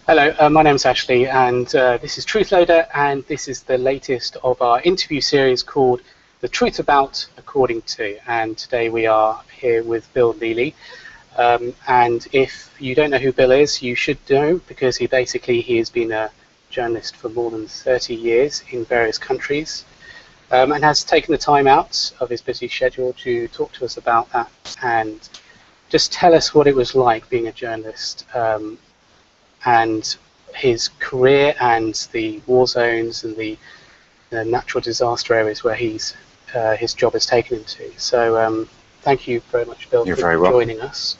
Hello, my name's Ashley, and this is Truthloader, and this is the latest of our interview series called The Truth About According to. And today we are here with Bill Neely. And if you don't know who Bill is, you should know, because he has been a journalist for more than 30 years in various countries, and has taken the time out of his busy schedule to talk to us about that and just tell us what it was like being a journalist, and his career and the war zones and the natural disaster areas where his job has taken him to. So thank you very much, Bill, You're for very welcome. joining us.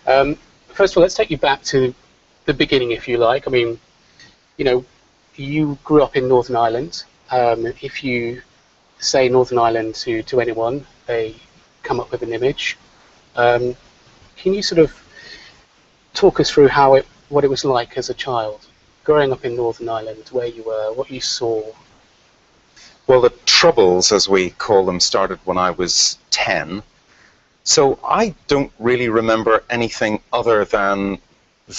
First of all, let's take you back to the beginning, if you like. I mean, you grew up in Northern Ireland. If you say Northern Ireland to anyone, they come up with an image. Can you sort of talk us through what it was like as a child, growing up in Northern Ireland, where you were, what you saw? Well, the Troubles, as we call them, started when I was 10. So I don't really remember anything other than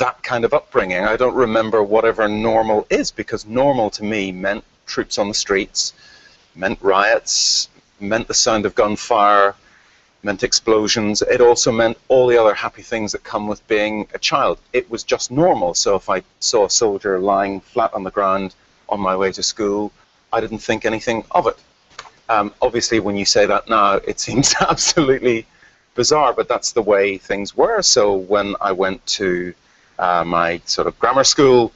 that kind of upbringing. I don't remember whatever normal is, because normal to me meant troops on the streets, meant riots, meant the sound of gunfire, meant explosions. It also meant all the other happy things that come with being a child. It was just normal. So if I saw a soldier lying flat on the ground on my way to school, I didn't think anything of it. Obviously, when you say that now, it seems absolutely bizarre, but that's the way things were. So when I went to my sort of grammar school,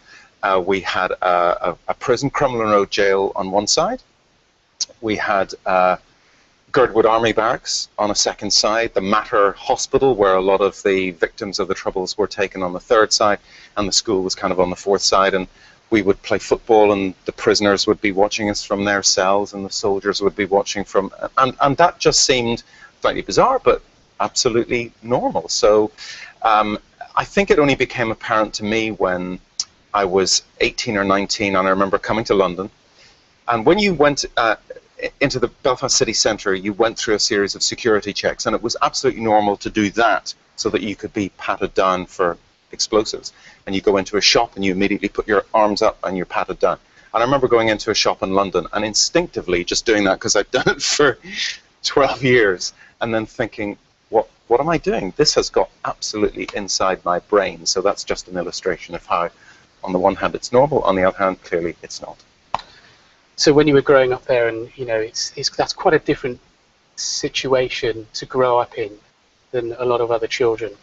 we had a prison, Crumlin Road Jail on one side. We had Girdwood Army Barracks on a second side, the Mater Hospital, where a lot of the victims of the Troubles were taken, on the third side, and the school was kind of on the fourth side. And we would play football, and the prisoners would be watching us from their cells, and the soldiers would be watching from... And that just seemed slightly bizarre, but absolutely normal. So I think it only became apparent to me when I was 18 or 19, and I remember coming to London. And when you went into the Belfast city centre, you went through a series of security checks, and it was absolutely normal to do that so that you could be patted down for explosives. And you go into a shop and you immediately put your arms up and you're patted down. And I remember going into a shop in London and instinctively just doing that, because I'd done it for 12 years, and then thinking, what am I doing? This has got absolutely inside my brain. So that's just an illustration of how, on the one hand, it's normal, on the other hand, clearly it's not. So when you were growing up there, and that's quite a different situation to grow up in than a lot of other children.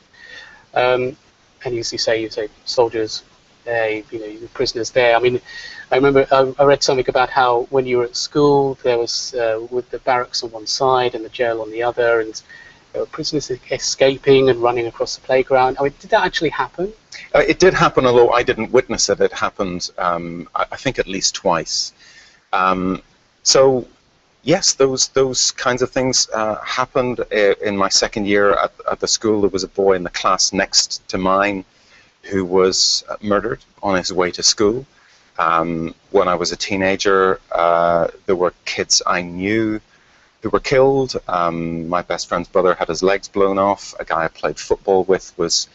And as you say soldiers there, prisoners there. I mean, I remember I read something about how when you were at school, there was with the barracks on one side and the jail on the other, and there were prisoners escaping and running across the playground. I mean, did that actually happen? It did happen, although I didn't witness it. It happened, I think, at least twice. So yes, those kinds of things happened. In my second year at the school, there was a boy in the class next to mine who was murdered on his way to school. When I was a teenager, there were kids I knew who were killed. My best friend's brother had his legs blown off. A guy I played football with was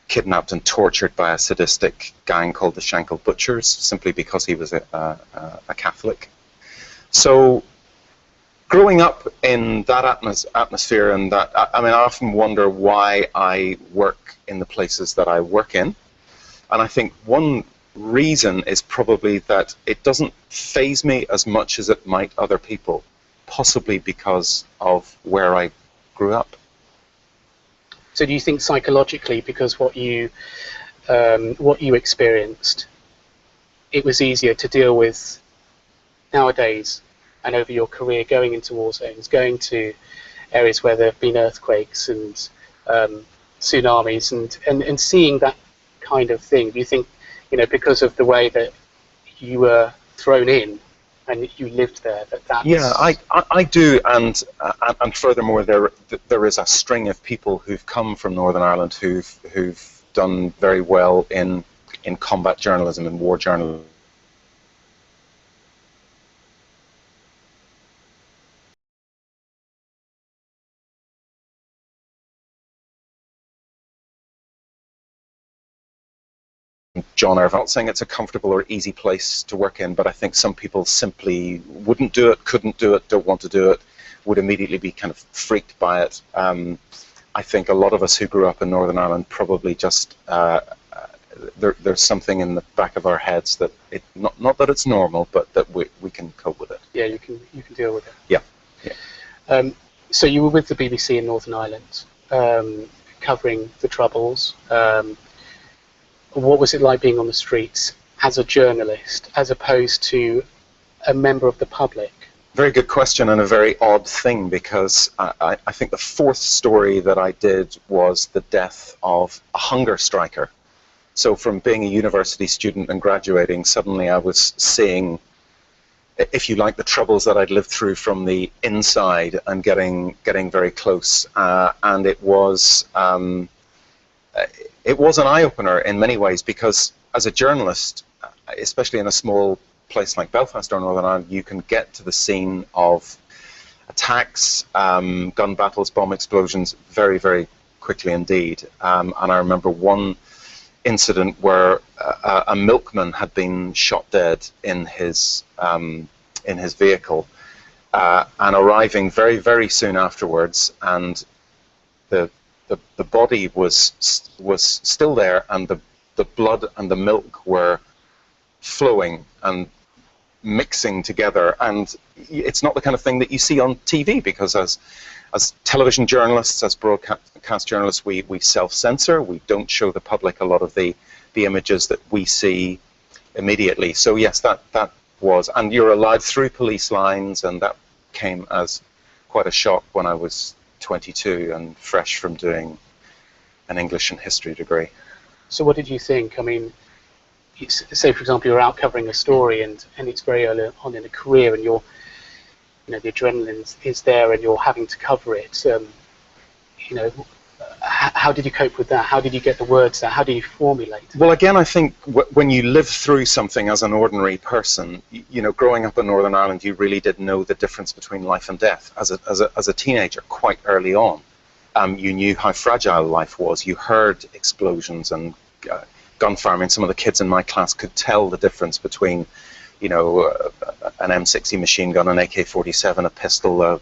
kidnapped and tortured by a sadistic gang called the Shankill Butchers, simply because he was a Catholic. So growing up in that atmosphere, and that, I mean, I often wonder why I work in the places that I work in. And I think one reason is probably that it doesn't faze me as much as it might other people, possibly because of where I grew up. So do you think psychologically, because what you experienced, it was easier to deal with nowadays and over your career, going into war zones, going to areas where there have been earthquakes and tsunamis, and seeing that kind of thing? Do you think, because of the way that you were thrown in and you lived there, that's... Yeah, I do, and furthermore, there is a string of people who've come from Northern Ireland who've done very well in combat journalism and war journalism. John Irvine. I'm not saying it's a comfortable or easy place to work in, but I think some people simply wouldn't do it, couldn't do it, don't want to do it, would immediately be kind of freaked by it. I think a lot of us who grew up in Northern Ireland probably just, there's something in the back of our heads that, not that it's normal, but that we can cope with it. Yeah, you can deal with it. Yeah. Yeah. So you were with the BBC in Northern Ireland, covering the Troubles. What was it like being on the streets as a journalist, as opposed to a member of the public? Very good question, and a very odd thing, because I think the fourth story that I did was the death of a hunger striker. So from being a university student and graduating, suddenly I was seeing, if you like, the troubles that I'd lived through from the inside and getting very close. And it was an eye-opener in many ways, because as a journalist, especially in a small place like Belfast or Northern Ireland, you can get to the scene of attacks, gun battles, bomb explosions very, very quickly indeed. And I remember one incident where a milkman had been shot dead in his vehicle, and arriving very, very soon afterwards, and the body was still there, and the blood and the milk were flowing and mixing together. And it's not the kind of thing that you see on TV, because as television journalists, as broadcast journalists, we self-censor. We don't show the public a lot of the images that we see immediately. So yes, that was, and you're allowed through police lines, and that came as quite a shock when I was 22 and fresh from doing an English and history degree. So what did you think? I mean, say for example you're out covering a story, and it's very early on in a career, and you're, the adrenaline is there, and you're having to cover it. How did you cope with that? How did you get the words out? How do you formulate? Well, again, I think when you live through something as an ordinary person, growing up in Northern Ireland, you really did know the difference between life and death. As a teenager, quite early on, you knew how fragile life was. You heard explosions and gunfire. I mean, some of the kids in my class could tell the difference between, an M60 machine gun, an AK-47, a pistol.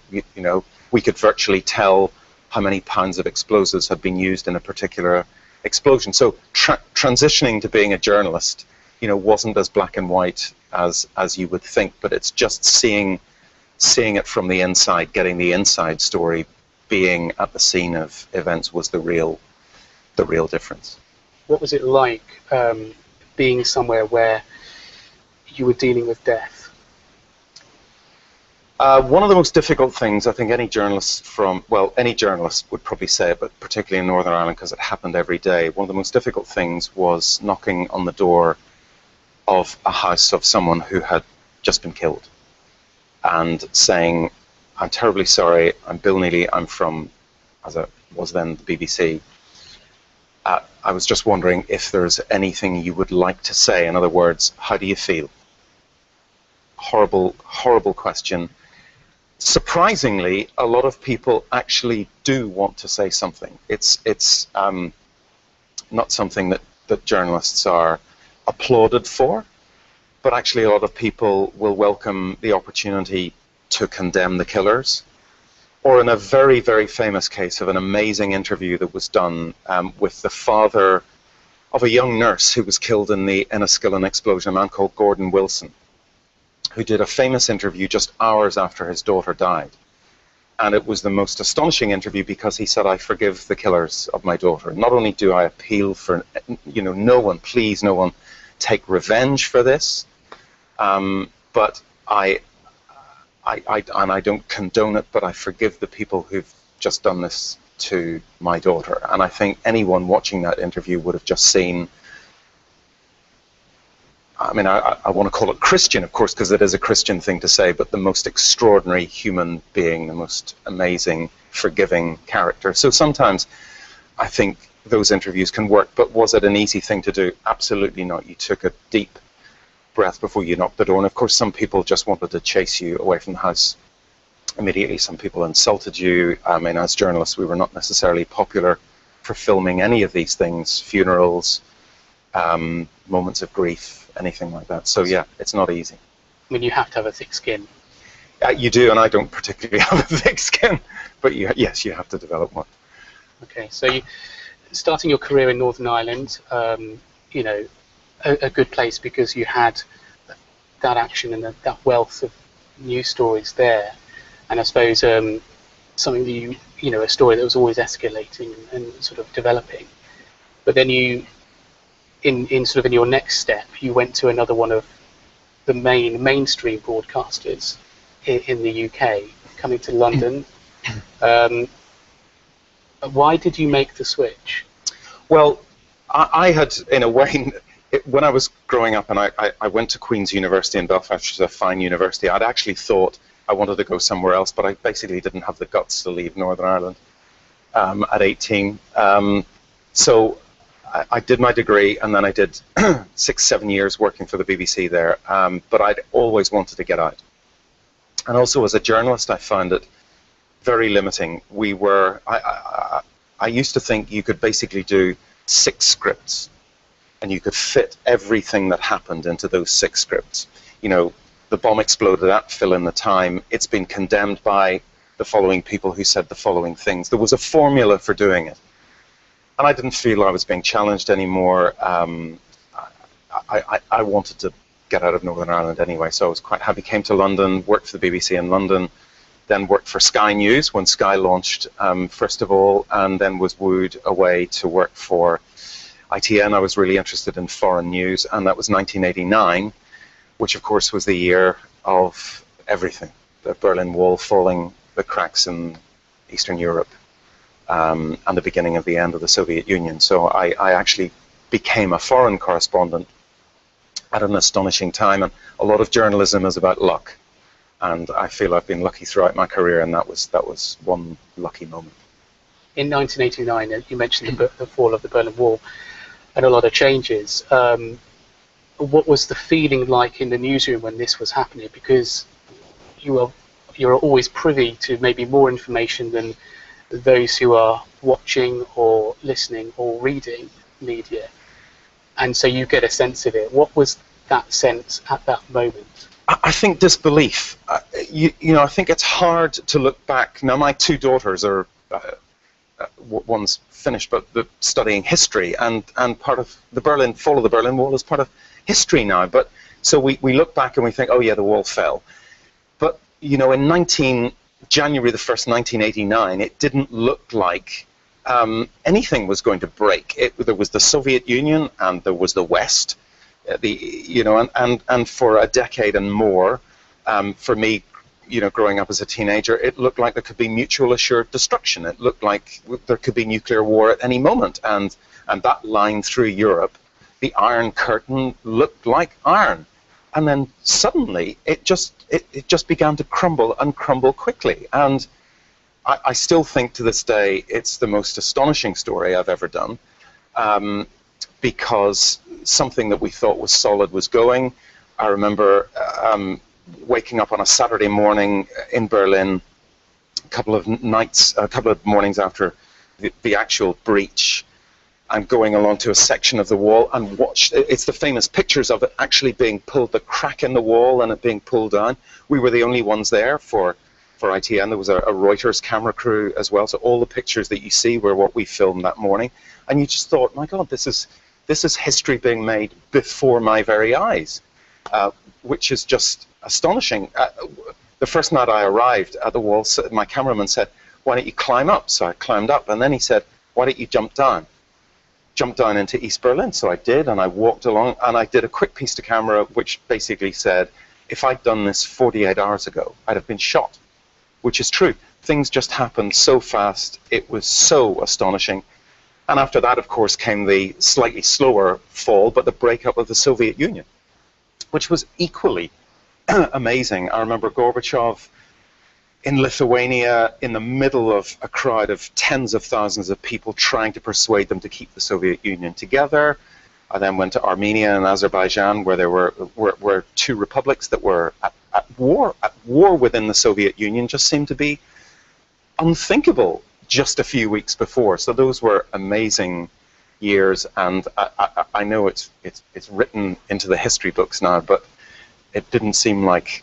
We could virtually tell how many pounds of explosives had been used in a particular explosion. So transitioning to being a journalist, wasn't as black and white as you would think, but it's just seeing it from the inside, getting the inside story, being at the scene of events was the real difference. What was it like being somewhere where you were dealing with death? One of the most difficult things, I think any journalist would probably say it, but particularly in Northern Ireland, because it happened every day, one of the most difficult things was knocking on the door of a house of someone who had just been killed and saying, "I'm terribly sorry, I'm Bill Neely, I'm from," as it was then, the BBC. I was just wondering if there's anything you would like to say. In other words, how do you feel? Horrible, horrible question. Surprisingly, a lot of people actually do want to say something. It's not something that journalists are applauded for, but actually a lot of people will welcome the opportunity to condemn the killers. Or in a very, very famous case of an amazing interview that was done with the father of a young nurse who was killed in the Enniskillen explosion, a man called Gordon Wilson, who did a famous interview just hours after his daughter died. And it was the most astonishing interview, because he said, "I forgive the killers of my daughter. Not only do I appeal for, no one, please, no one take revenge for this, but and I don't condone it, but I forgive the people who've just done this to my daughter." And I think anyone watching that interview would have just seen, I mean, I want to call it Christian, of course, because it is a Christian thing to say, but the most extraordinary human being, the most amazing, forgiving character. So sometimes I think those interviews can work, but was it an easy thing to do? Absolutely not. You took a deep breath before you knocked the door, and of course some people just wanted to chase you away from the house immediately. Some people insulted you. I mean, as journalists, we were not necessarily popular for filming any of these things, funerals, moments of grief, anything like that. So yeah, it's not easy. I mean, you have to have a thick skin. You do, and I don't particularly have a thick skin, but yes, you have to develop one. Okay, so starting your career in Northern Ireland, you know, a good place because you had that action and that wealth of news stories there, and I suppose something that you know, a story that was always escalating and sort of developing. But then you, in sort of in your next step, you went to another one of the mainstream broadcasters in the UK, coming to London. Why did you make the switch? Well, I had, in a way, when I was growing up, and I went to Queen's University in Belfast, which is a fine university, I'd actually thought I wanted to go somewhere else, but I basically didn't have the guts to leave Northern Ireland at 18. So I did my degree, and then I did 6-7 years working for the BBC there, but I'd always wanted to get out. And also as a journalist, I found it very limiting. I used to think you could basically do 6 scripts, and you could fit everything that happened into those 6 scripts. You know, the bomb exploded at, fill in the time. It's been condemned by the following people who said the following things. There was a formula for doing it. And I didn't feel I was being challenged anymore. I wanted to get out of Northern Ireland anyway, so I was quite happy. Came to London, worked for the BBC in London, then worked for Sky News when Sky launched, first of all, and then was wooed away to work for ITN. I was really interested in foreign news, and that was 1989, which of course was the year of everything. The Berlin Wall falling, the cracks in Eastern Europe, and the beginning of the end of the Soviet Union. So I actually became a foreign correspondent at an astonishing time, and a lot of journalism is about luck. And I feel I've been lucky throughout my career, and that was one lucky moment. In 1989, you mentioned the fall of the Berlin Wall and a lot of changes. What was the feeling like in the newsroom when this was happening? Because you're always privy to maybe more information than those who are watching or listening or reading media, and so you get a sense of it. What was that sense at that moment? I think disbelief. You know, I think it's hard to look back. Now, my 2 daughters are, one's finished, but they're studying history, and part of the fall of the Berlin Wall is part of history now. But so we look back and we think, oh yeah, the wall fell. But you know, in January the 1st, 1989, it didn't look like anything was going to break. There was the Soviet Union and there was the West. And for a decade and more, for me, you know, growing up as a teenager, it looked like there could be mutual assured destruction. It looked like there could be nuclear war at any moment, and that line through Europe, the Iron Curtain looked like iron, and then suddenly it just began to crumble and crumble quickly. And I still think to this day it's the most astonishing story I've ever done. Because something that we thought was solid was going. I remember waking up on a Saturday morning in Berlin, a couple of mornings after the actual breach, and going along to a section of the wall and it's the famous pictures of it actually being pulled, the crack in the wall and it being pulled down. We were the only ones there for ITN. There was a Reuters camera crew as well, so all the pictures that you see were what we filmed that morning. And you just thought, my God, this is history being made before my very eyes, which is just astonishing. The first night I arrived at the wall, my cameraman said, why don't you climb up? So I climbed up, and then he said, why don't you jump down into East Berlin? So I did, and I walked along, and I did a quick piece to camera, which basically said, if I'd done this 48 hours ago, I'd have been shot, which is true. Things just happened so fast. It was so astonishing. And after that, of course, came the slightly slower fall, but the breakup of the Soviet Union, which was equally amazing. I remember Gorbachev in Lithuania in the middle of a crowd of tens of thousands of people trying to persuade them to keep the Soviet Union together. I then went to Armenia and Azerbaijan, where there were 2 republics that were at war within the Soviet Union. Just seemed to be unthinkable just a few weeks before. So those were amazing years, and I know it's written into the history books now, but it didn't seem like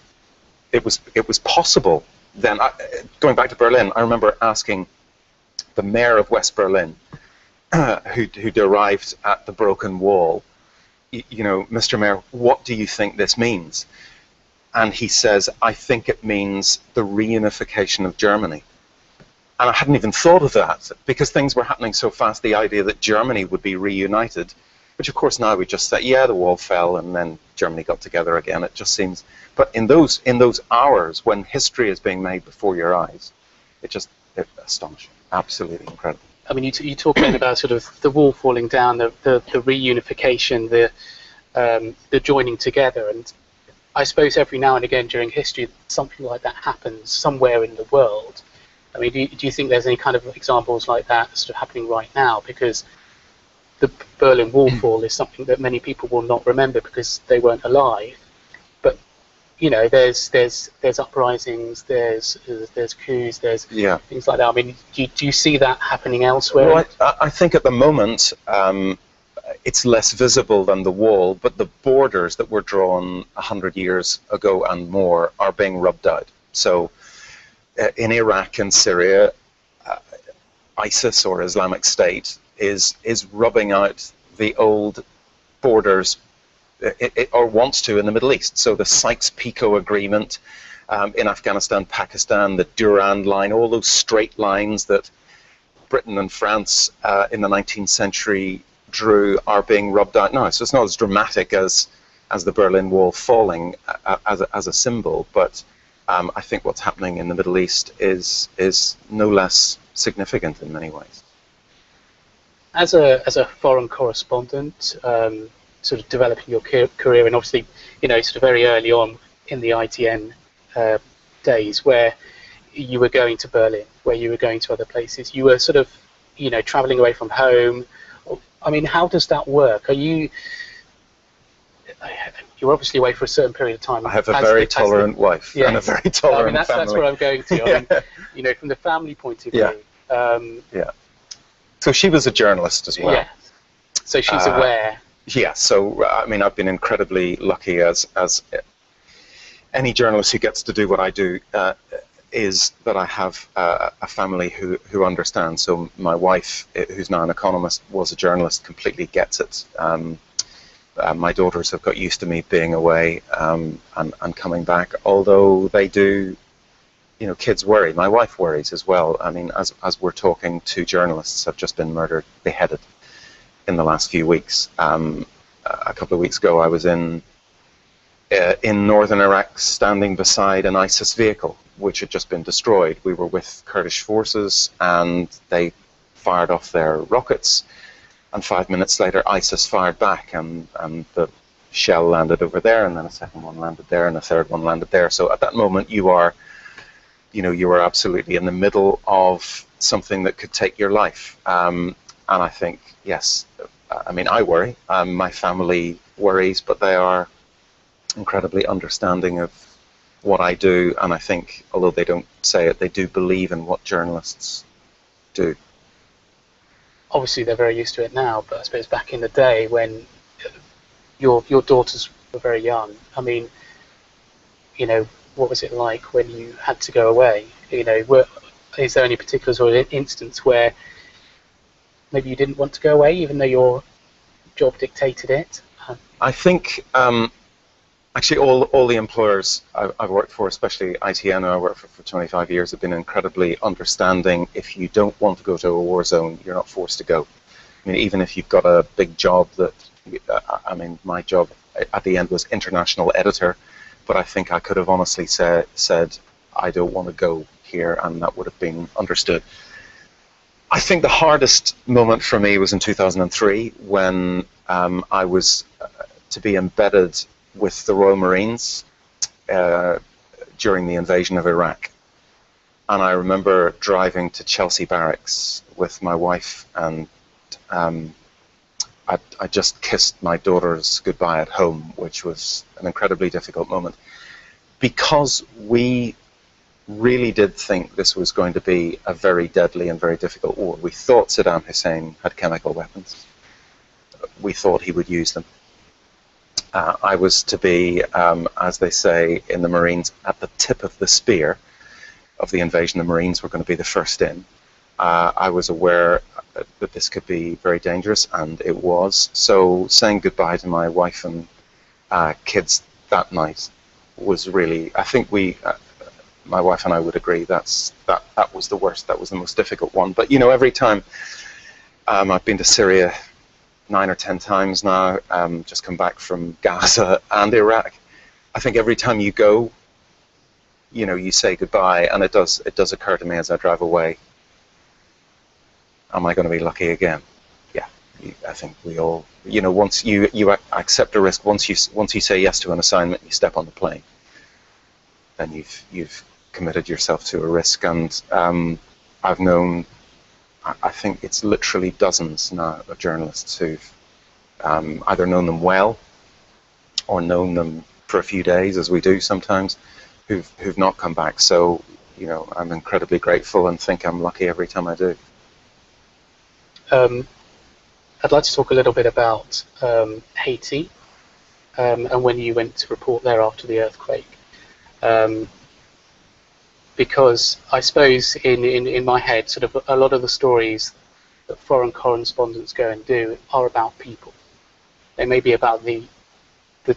it was possible then. Going back to Berlin, I remember asking the mayor of West Berlin, who'd arrived at the broken wall, you know, Mr. Mayor, what do you think this means? And he says, I think it means the reunification of Germany. And I hadn't even thought of that, because things were happening so fast, the idea that Germany would be reunited, which of course now we just say, yeah, the wall fell and then Germany got together again. It just seems, but in those hours when history is being made before your eyes, it's astonishing, absolutely incredible. I mean, you talk then about sort of the wall falling down, the reunification, the joining together, and I suppose every now and again during history something like that happens somewhere in the world. I mean, do you think there's any kind of examples like that sort of happening right now? Because the Berlin Wall fall is something that many people will not remember because they weren't alive. But you know, there's uprisings, there's coups, there's things like that. I mean, do you see that happening elsewhere? Well, I think at the moment it's less visible than the wall, but the borders that were drawn 100 years ago and more are being rubbed out. So in Iraq and Syria, ISIS or Islamic State is rubbing out the old borders, or wants to, in the Middle East. So the Sykes-Picot Agreement in Afghanistan, Pakistan, the Durand Line, all those straight lines that Britain and France in the 19th century drew are being rubbed out now. So it's not as dramatic as the Berlin Wall falling as a symbol, but I think what's happening in the Middle East is no less significant in many ways. As a foreign correspondent, sort of developing your career, and obviously, you know, sort of very early on in the ITN days, where you were going to Berlin, where you were going to other places, you were sort of, you know, traveling away from home. I mean, how does that work? You're obviously away for a certain period of time. I have a very tolerant wife and a very tolerant family. That's where I'm going to. I mean, you know, from the family point of view. So she was a journalist as well. Yeah. So she's aware. Yeah. So I mean, I've been incredibly lucky as any journalist who gets to do what I do. Is that I have a family who understands. So my wife, who's now an economist, was a journalist, completely gets it. My daughters have got used to me being away and coming back, although they do, you know, kids worry. My wife worries as well. I mean, as we're talking, 2 journalists have just been beheaded in the last few weeks. A couple of weeks ago, I was in northern Iraq, standing beside an ISIS vehicle which had just been destroyed. We were with Kurdish forces, and they fired off their rockets. And 5 minutes later, ISIS fired back, and the shell landed over there, and then a second one landed there, and a third one landed there. So at that moment, you are absolutely in the middle of something that could take your life. And I think, yes, I mean, I worry. My family worries, but they are incredibly understanding of what I do, and I think, although they don't say it, they do believe in what journalists do. Obviously, they're very used to it now, but I suppose back in the day when your daughters were very young, I mean, you know, what was it like when you had to go away? You know, is there any particular sort of instance where maybe you didn't want to go away, even though your job dictated it? I think actually all the employers I've worked for, especially ITN, I worked for 25 years, have been incredibly understanding. If you don't want to go to a war zone, you're not forced to go. I mean, even if you've got a big job that, I mean, my job at the end was international editor, but I think I could have honestly said I don't want to go here, and that would have been understood. I think the hardest moment for me was in 2003 when I was to be embedded with the Royal Marines during the invasion of Iraq. And I remember driving to Chelsea Barracks with my wife, and I just kissed my daughters goodbye at home, which was an incredibly difficult moment, because we really did think this was going to be a very deadly and very difficult war. We thought Saddam Hussein had chemical weapons. we thought he would use them. I was to be, as they say in the Marines, at the tip of the spear of the invasion. The Marines were going to be the first in. I was aware that this could be very dangerous, and it was. So saying goodbye to my wife and kids that night was really, I think my wife and I would agree, that was the worst, that was the most difficult one. But every time, I've been to Syria 9 or 10 times now, just come back from Gaza and Iraq. I think every time you go, you say goodbye, and it does occur to me as I drive away, am I going to be lucky again? Yeah, I think we all, once you accept a risk, once you say yes to an assignment, you step on the plane, then you've committed yourself to a risk. And I've known, I think it's literally dozens now of journalists who've either known them well or known them for a few days, as we do sometimes, who've not come back. So, I'm incredibly grateful and think I'm lucky every time I do. I'd like to talk a little bit about Haiti and when you went to report there after the earthquake. Because I suppose in my head, sort of a lot of the stories that foreign correspondents go and do are about people. They may be about the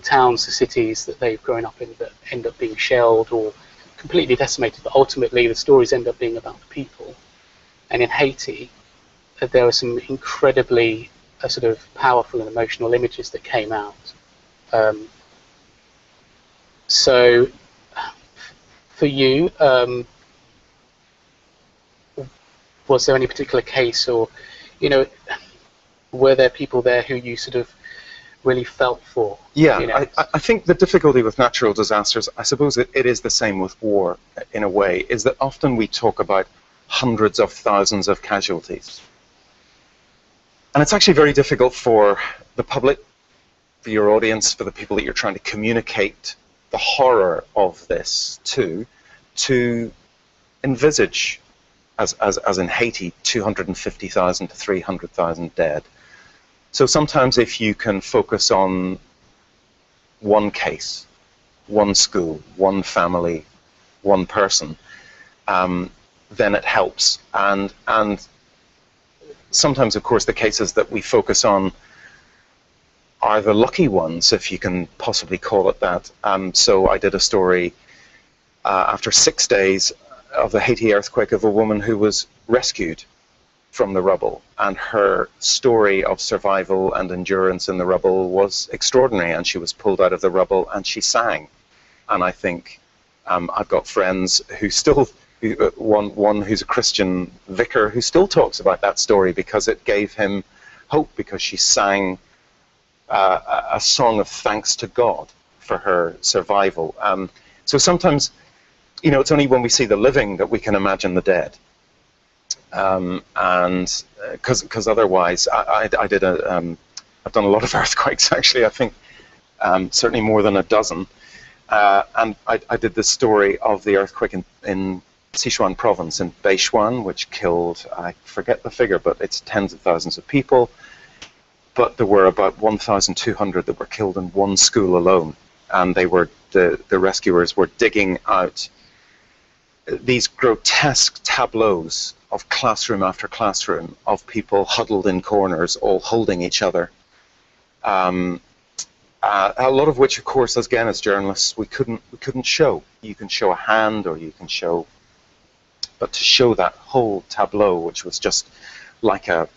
towns, the cities that they've grown up in that end up being shelled or completely decimated, but ultimately the stories end up being about the people. And in Haiti, there were some incredibly sort of powerful and emotional images that came out. So for you, was there any particular case, or were there people there who you sort of really felt for? Yeah, I think the difficulty with natural disasters, I suppose it is the same with war in a way, is that often we talk about hundreds of thousands of casualties. And it's actually very difficult for the public, for your audience, for the people that you're trying to communicate the horror of this to envisage, as in Haiti, 250,000 to 300,000 dead. So sometimes if you can focus on one case, one school, one family, one person, then it helps. And sometimes, of course, the cases that we focus on are the lucky ones, if you can possibly call it that. So I did a story after 6 days of the Haiti earthquake of a woman who was rescued from the rubble, and her story of survival and endurance in the rubble was extraordinary, and she was pulled out of the rubble and she sang. And I think I've got friends who still, one who's a Christian vicar who still talks about that story because it gave him hope, because she sang a song of thanks to God for her survival. So sometimes, it's only when we see the living that we can imagine the dead. And because otherwise, I did I've done a lot of earthquakes actually. I think certainly more than a dozen. And I did this story of the earthquake in Sichuan province, in Bechuan, which killed, I forget the figure, but it's tens of thousands of people. But there were about 1,200 that were killed in one school alone, and the rescuers were digging out these grotesque tableaus of classroom after classroom of people huddled in corners, all holding each other. A lot of which, of course, again, as journalists, we couldn't show. You can show a hand, or you can show, but to show that whole tableau, which was just like a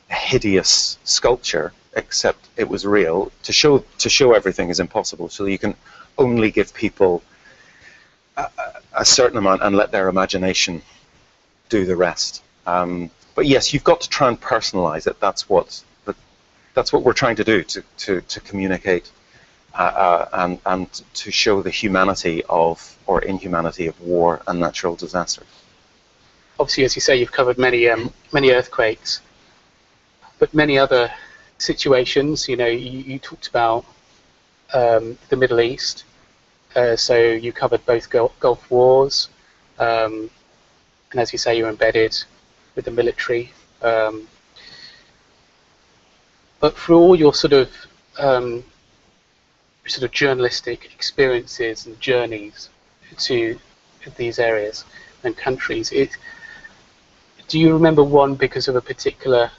hideous sculpture, except it was real, to show everything is impossible. So you can only give people a certain amount and let their imagination do the rest. But yes, you've got to try and personalize it. That's what we're trying to do, to communicate and to show the humanity of, or inhumanity of, war and natural disasters. Obviously, as you say, you've covered many earthquakes, but many other situations. You talked about the Middle East, so you covered both Gulf Wars, and as you say, you're embedded with the military. But for all your sort of journalistic experiences and journeys to these areas and countries, do you remember one because of a particular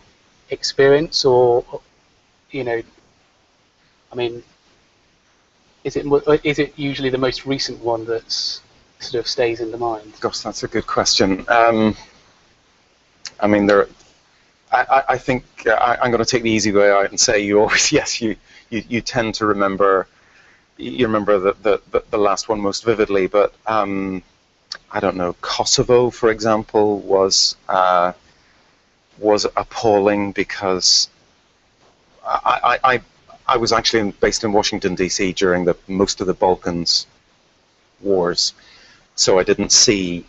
experience, or I mean, is it usually the most recent one that's sort of stays in the mind? Gosh, that's a good question. I mean, I think I'm going to take the easy way out and say you always, yes, you tend to remember, the last one most vividly, but I don't know, Kosovo, for example, was appalling because I was actually based in Washington, D.C. during most of the Balkans wars, so I didn't see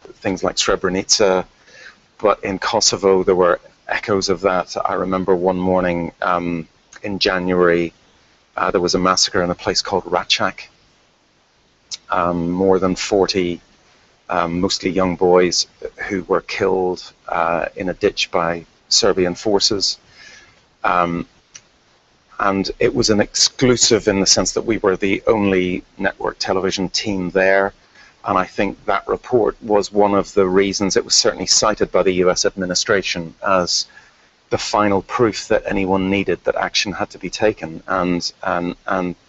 things like Srebrenica, but in Kosovo there were echoes of that. I remember one morning in January there was a massacre in a place called Račak. More than 40 mostly young boys who were killed in a ditch by Serbian forces. And it was an exclusive in the sense that we were the only network television team there. And I think that report was one of the reasons it was certainly cited by the US administration as the final proof that anyone needed that action had to be taken. And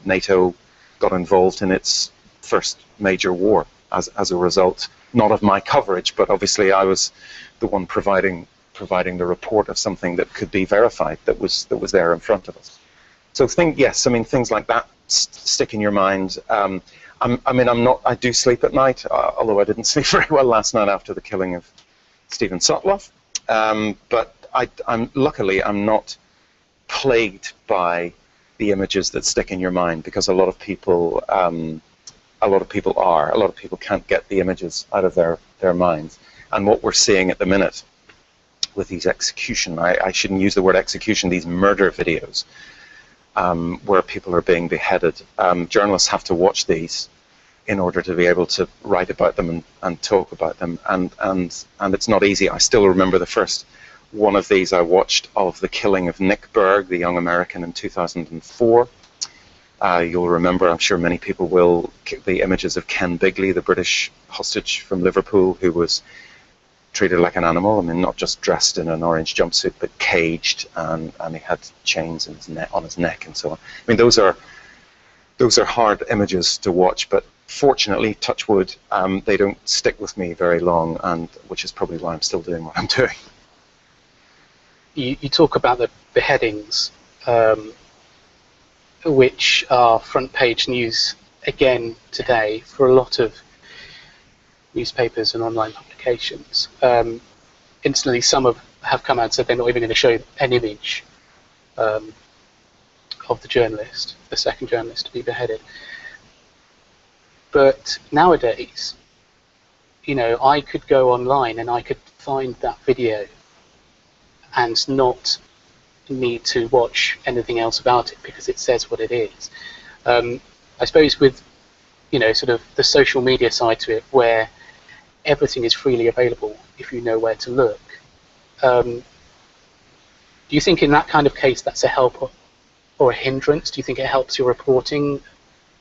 NATO got involved in its first major war as a result, not of my coverage, but obviously I was the one providing the report of something that could be verified, that was there in front of us. So yes, I mean, things like that stick in your mind. I do sleep at night, although I didn't sleep very well last night after the killing of Stephen Sotloff. But luckily I'm not plagued by the images that stick in your mind, because a lot of people can't get the images out of their minds. And what we're seeing at the minute with these execution, I shouldn't use the word execution, these murder videos, where people are being beheaded. Journalists have to watch these in order to be able to write about them and talk about them, and it's not easy. I still remember the first one of these I watched of the killing of Nick Berg, the young American, in 2004. You'll remember, I'm sure many people will, the images of Ken Bigley, the British hostage from Liverpool, who was treated like an animal. I mean, not just dressed in an orange jumpsuit, but caged, and he had chains in on his neck and so on. I mean, those are hard images to watch, but fortunately, touch wood, they don't stick with me very long, and which is probably why I'm still doing what I'm doing. You talk about the beheadings, which are front page news again today for a lot of newspapers and online publications. Instantly, some have come out and said they're not even going to show an image of the journalist, the second journalist to be beheaded. But nowadays, I could go online and I could find that video and not need to watch anything else about it because it says what it is. I suppose with sort of the social media side to it, where everything is freely available if you know where to look, do you think in that kind of case that's a help or a hindrance? Do you think it helps your reporting,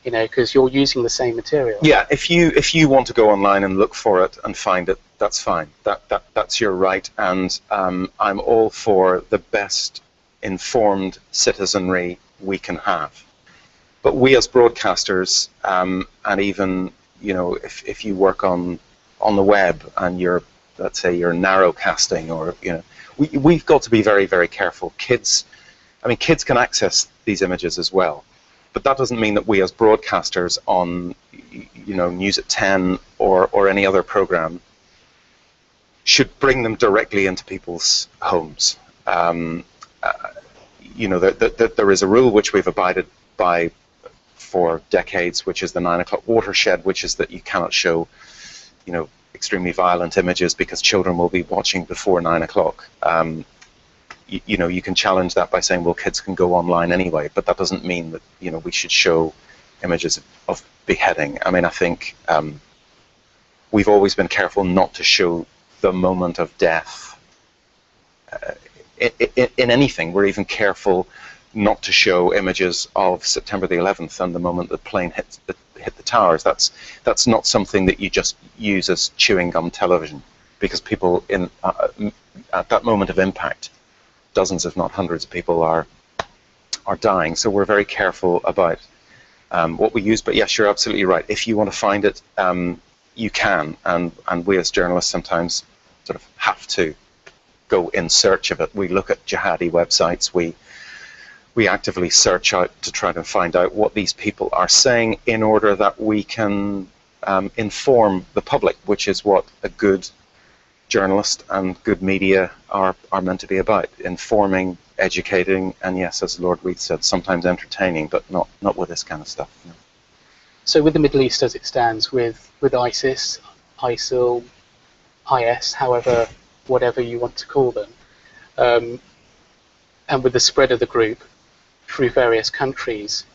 because you're using the same material? Yeah, if you want to go online and look for it and find it, that's fine. That's your right, and I'm all for the best informed citizenry we can have. But we as broadcasters, and even if you work on the web and let's say you're narrowcasting, or we've got to be very, very careful. Kids can access these images as well, but that doesn't mean that we as broadcasters on News at 10 or any other program should bring them directly into people's homes. There is a rule which we've abided by for decades, which is the 9 o'clock watershed, which is that you cannot show extremely violent images because children will be watching before 9 o'clock. You can challenge that by saying, well, kids can go online anyway, but that doesn't mean that we should show images of beheading. I mean, I think we've always been careful not to show the moment of death in anything, we're even careful not to show images of September the 11th and the moment the plane hit the towers. That's not something that you just use as chewing gum television, because people at that moment of impact, dozens if not hundreds of people are dying. So we're very careful about what we use. But yes, you're absolutely right. If you want to find it, you can, and we as journalists sometimes sort of have to go in search of it. We look at jihadi websites. We actively search out to try to find out what these people are saying in order that we can inform the public, which is what a good journalist and good media are meant to be about: informing, educating, and yes, as Lord Reith said, sometimes entertaining, but not with this kind of stuff. No. So with the Middle East as it stands, with ISIS, ISIL, IS, however, whatever you want to call them, and with the spread of the group through various countries,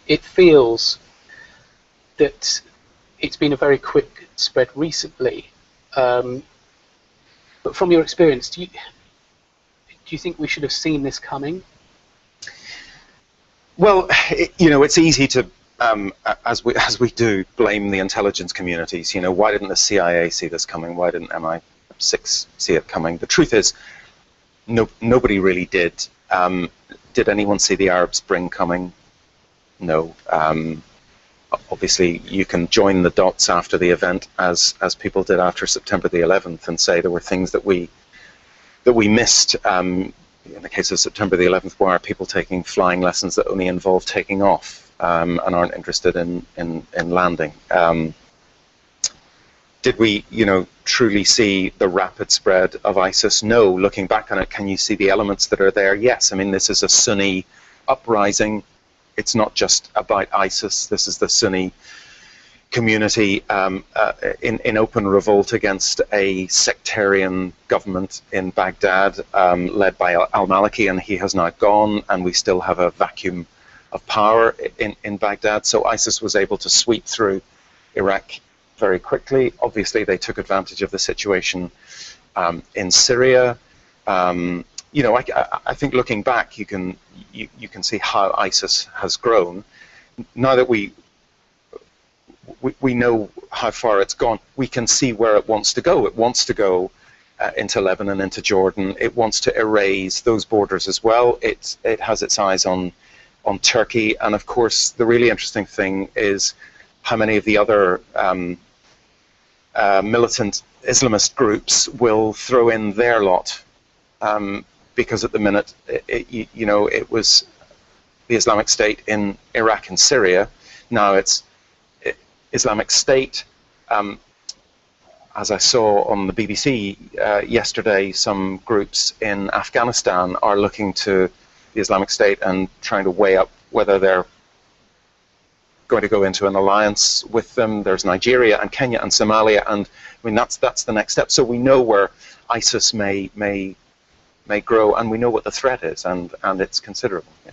it feels that it's been a very quick spread recently. But from your experience, do you think we should have seen this coming? Well, it's easy to, as we do, blame the intelligence communities. Why didn't the CIA see this coming? Why didn't MI6 see it coming? The truth is, nobody really did. Did anyone see the Arab Spring coming? No. Obviously, you can join the dots after the event, as people did after September the 11th, and say there were things that we missed. In the case of September the 11th, why are people taking flying lessons that only involve taking off and aren't interested in landing? Did we, truly see the rapid spread of ISIS? No. Looking back on it, can you see the elements that are there? Yes. I mean, this is a Sunni uprising. It's not just about ISIS. This is the Sunni community in open revolt against a sectarian government in Baghdad, led by al-Maliki, and he has now gone, and we still have a vacuum of power in Baghdad. So ISIS was able to sweep through Iraq very quickly. Obviously, they took advantage of the situation in Syria. I think looking back, you can see how ISIS has grown. Now that we know how far it's gone, we can see where it wants to go. It wants to go into Lebanon, into Jordan. It wants to erase those borders as well. It has its eyes on Turkey, and of course, the really interesting thing is how many of the other militant Islamist groups will throw in their lot. Because at the minute, it was the Islamic State in Iraq and Syria. Now it's Islamic State. As I saw on the BBC yesterday, some groups in Afghanistan are looking to the Islamic State and trying to weigh up whether they're going to go into an alliance with them. There's Nigeria and Kenya and Somalia, and I mean that's the next step. So we know where ISIS may grow, and we know what the threat is, and it's considerable. Yeah.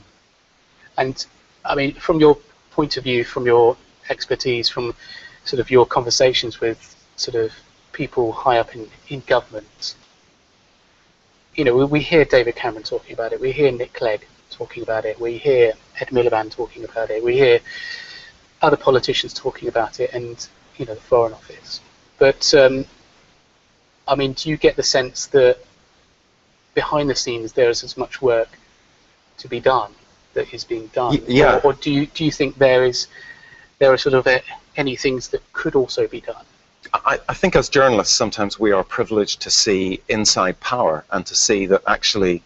And I mean, from your point of view, from your expertise, from sort of your conversations with sort of people high up in government, we hear David Cameron talking about it, we hear Nick Clegg talking about it, we hear Ed Miliband talking about it, we hear other politicians talking about it, and the Foreign Office. But I mean, do you get the sense that behind the scenes there is as much work to be done that is being done? Yeah. Or do you think there are sort of any things that could also be done? I think as journalists sometimes we are privileged to see inside power and to see that actually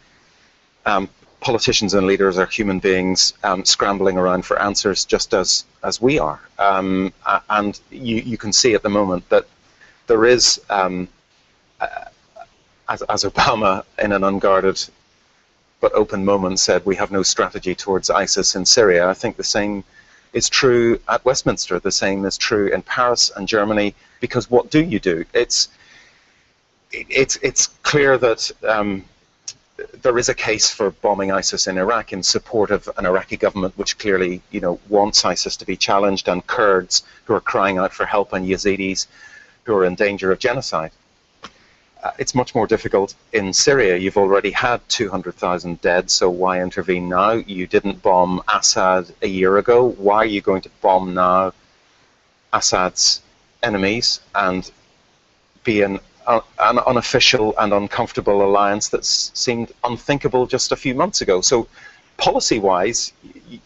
politicians and leaders are human beings scrambling around for answers just as we are. And you can see at the moment that there is, as Obama in an unguarded but open moment said, we have no strategy towards ISIS in Syria. I think the same is true at Westminster. The same is true in Paris and Germany. Because what do you do? It's clear that there is a case for bombing ISIS in Iraq in support of an Iraqi government which clearly wants ISIS to be challenged, and Kurds who are crying out for help, and Yazidis who are in danger of genocide. it's much more difficult in Syria. You've already had 200,000 dead, so why intervene now? You didn't bomb Assad a year ago. Why are you going to bomb now Assad's enemies and be an unofficial and uncomfortable alliance that seemed unthinkable just a few months ago? So policy-wise,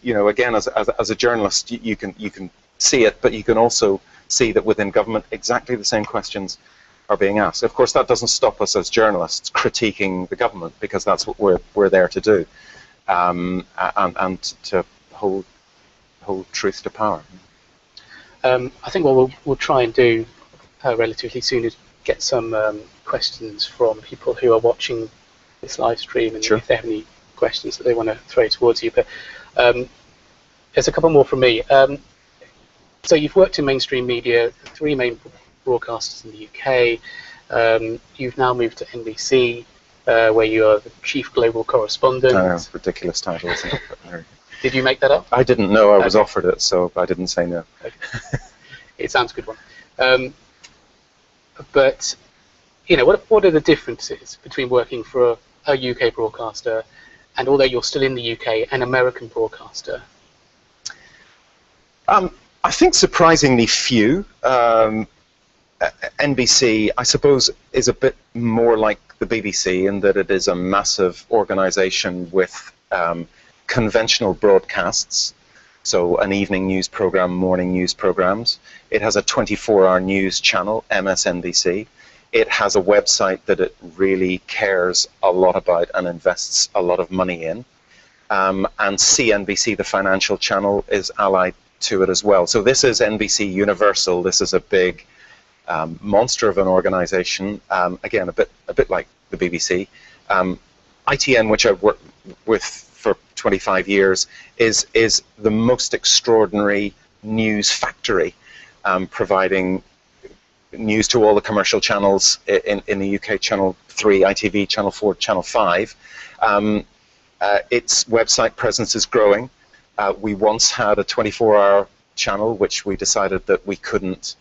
again, as a journalist, you can see it, but you can also see that within government exactly the same questions are being asked. Of course, that doesn't stop us as journalists critiquing the government, because that's what we're there to do, and to hold truth to power. I think what we'll try and do relatively soon is get some questions from people who are watching this live stream, and Sure. if they have any questions that they want to throw towards you. But there's a couple more from me. So you've worked in mainstream media, the 3 main broadcasters in the UK. You've now moved to NBC, where you are the chief global correspondent. Ridiculous title, isn't it? Did you make that up? I didn't know. I was offered it, so I didn't say no. Okay. It sounds a good one. But what are the differences between working for a UK broadcaster and, although you're still in the UK, an American broadcaster? I think surprisingly few. NBC, I suppose, is a bit more like the BBC in that it is a massive organisation with conventional broadcasts, so an evening news programme, morning news programmes. It has a 24-hour news channel, MSNBC. It has a website that it really cares a lot about and invests a lot of money in. And CNBC, the financial channel, is allied to it as well. So this is NBC Universal. This is a big monster of an organisation. Again, a bit like the BBC. ITN, which I've worked with for 25 years, is the most extraordinary news factory, providing news to all the commercial channels in the UK, Channel 3, ITV, Channel 4, Channel 5. Its website presence is growing. We once had a 24-hour channel, which we decided that we couldn't.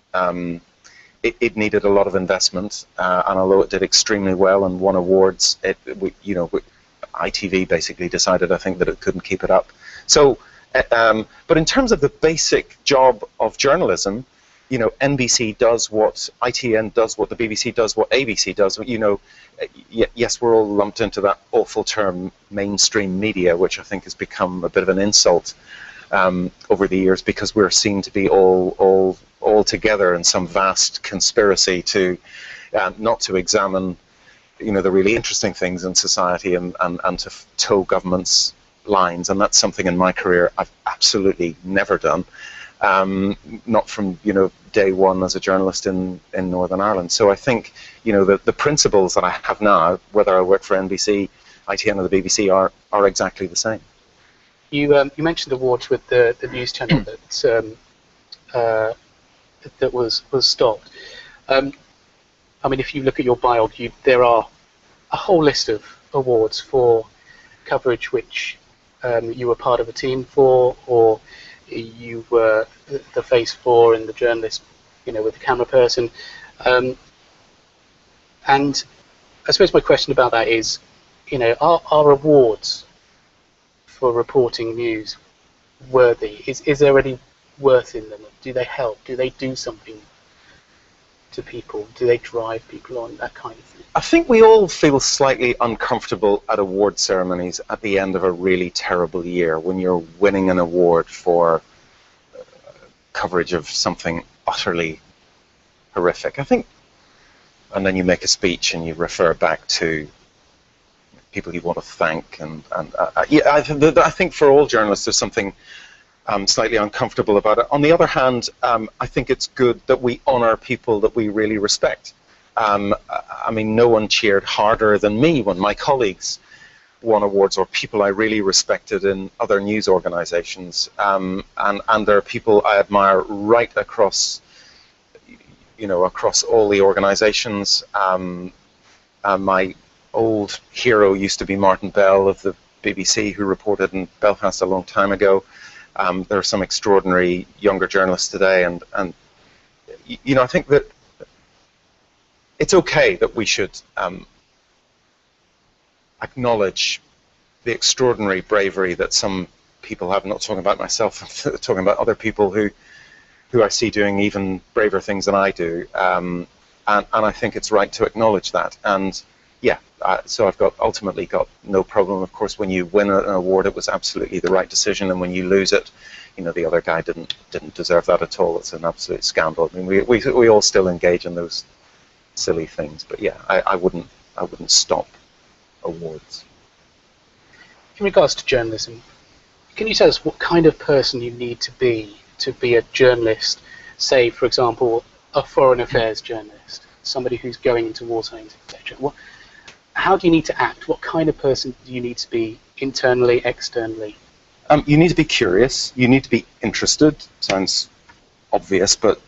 It needed a lot of investment, and although it did extremely well and won awards, ITV basically decided, I think, that it couldn't keep it up. So, but in terms of the basic job of journalism, NBC does what ITN does, what the BBC does, what ABC does. Yes, we're all lumped into that awful term mainstream media, which I think has become a bit of an insult over the years, because we're seen to be all together in some vast conspiracy to not to examine the really interesting things in society and to toe government's lines. And that's something in my career I've absolutely never done. Not from day one as a journalist in Northern Ireland. So I think the principles that I have now, whether I work for NBC, ITN, or the BBC, are exactly the same. You mentioned awards with the news channel that was stopped. I mean, if you look at your bio, there are a whole list of awards for coverage which you were part of a team for, or you were the face for, and the journalist, with the camera person. And I suppose my question about that is, are awards for reporting news worthy? Is there any worth in them? Do they help? Do they do something to people? Do they drive people on, that kind of thing? I think we all feel slightly uncomfortable at award ceremonies at the end of a really terrible year, when you're winning an award for coverage of something utterly horrific. I think, and then you make a speech and you refer back to people you want to thank, and yeah, I think for all journalists there's something slightly uncomfortable about it. On the other hand, I think it's good that we honour people that we really respect. I mean, no one cheered harder than me when my colleagues won awards, or people I really respected in other news organisations. And there are people I admire right across, across all the organisations. My old hero used to be Martin Bell of the BBC, who reported in Belfast a long time ago. There are some extraordinary younger journalists today, and I think that it's okay that we should acknowledge the extraordinary bravery that some people have. I'm not talking about myself, I'm talking about other people who I see doing even braver things than I do. And I think it's right to acknowledge that. And yeah, so I've ultimately got no problem. Of course, when you win an award, it was absolutely the right decision, and when you lose it, you know, the other guy didn't deserve that at all. It's an absolute scandal. I mean, we all still engage in those silly things, but yeah, I wouldn't stop awards. In regards to journalism, can you tell us what kind of person you need to be a journalist? Say, for example, a foreign affairs journalist, somebody who's going into war zones, etc. How do you need to act? What kind of person do you need to be internally, externally? You need to be curious. You need to be interested. Sounds obvious, but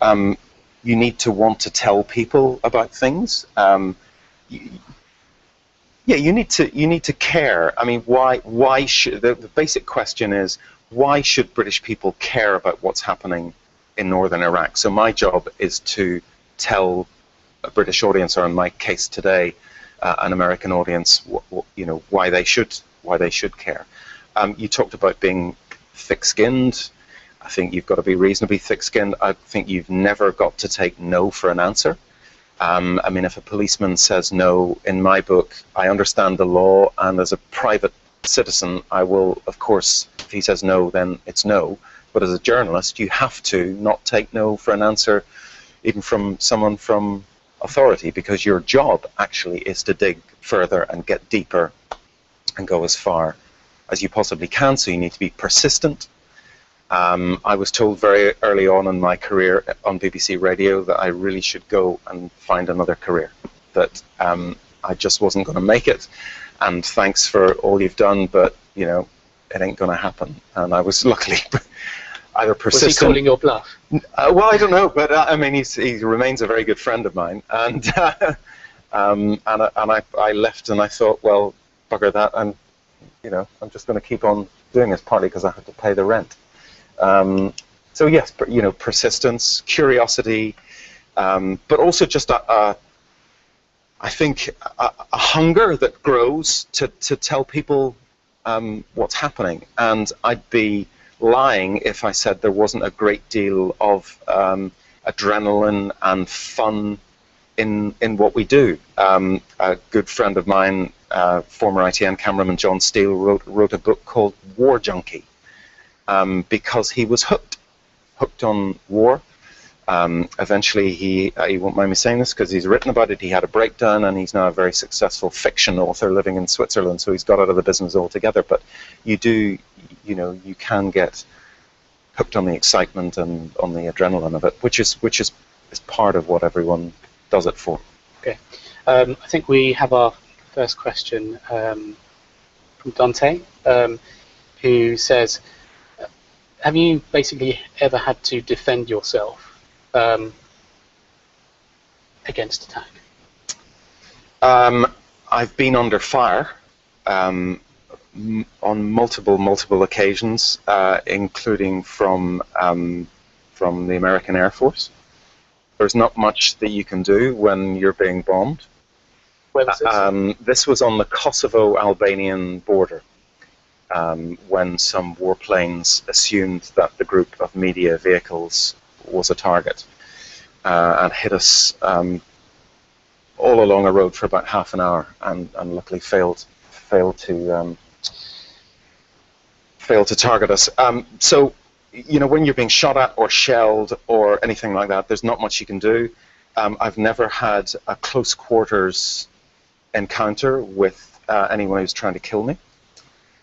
you need to want to tell people about things. You need to care. I mean, why should the basic question is, why should British people care about what's happening in northern Iraq? So my job is to tell a British audience, or in my case today, an American audience, you know, why they should care. You talked about being thick-skinned. I think you've got to be reasonably thick-skinned. I think you've never got to take no for an answer. I mean, if a policeman says no, in my book, I understand the law, and as a private citizen, I will, of course, if he says no, then it's no. But as a journalist, you have to not take no for an answer, even from someone from authority, because your job actually is to dig further and get deeper and go as far as you possibly can. So you need to be persistent. I was told very early on in my career on BBC Radio that I really should go and find another career, that I just wasn't going to make it, and thanks for all you've done, but you know, it ain't going to happen. And I was luckily either persistent. Was he calling your bluff? Well, I don't know, but I mean, he remains a very good friend of mine, and I left, and I thought, well, bugger that, and you know, I'm just going to keep on doing this, partly because I have to pay the rent. So yes, you know, persistence, curiosity, but also just I think a hunger that grows to tell people what's happening. And I'd be lying if I said there wasn't a great deal of adrenaline and fun in what we do. A good friend of mine, former ITN cameraman John Steele, wrote a book called War Junkie, because he was hooked on war. Eventually, he won't mind me saying this because he's written about it, he had a breakdown, and he's now a very successful fiction author living in Switzerland, so he's got out of the business altogether. But you can get hooked on the excitement and on the adrenaline of it, which is part of what everyone does it for. Okay. I think we have our first question from Dante, who says, have you basically ever had to defend yourself against attack? I've been under fire on multiple occasions, including from the American Air Force. There's not much that you can do when you're being bombed. Where was this? This was on the Kosovo-Albanian border, when some warplanes assumed that the group of media vehicles was a target, and hit us all along a road for about half an hour, and luckily failed to target us. So, you know, when you're being shot at or shelled or anything like that, there's not much you can do. I've never had a close quarters encounter with anyone who's trying to kill me.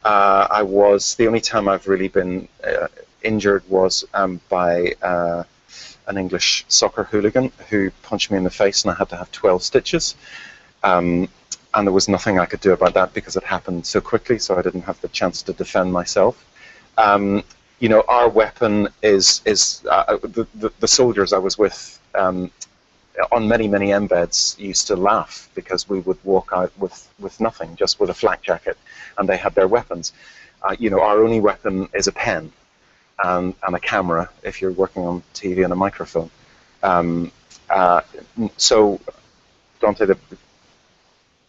The only time I've really been injured was by an English soccer hooligan who punched me in the face, and I had to have 12 stitches. And there was nothing I could do about that because it happened so quickly, so I didn't have the chance to defend myself. You know, our weapon is the soldiers I was with on many embeds used to laugh because we would walk out with nothing, just with a flak jacket, and they had their weapons. You know, our only weapon is a pen and a camera if you're working on TV and a microphone. So Dante, the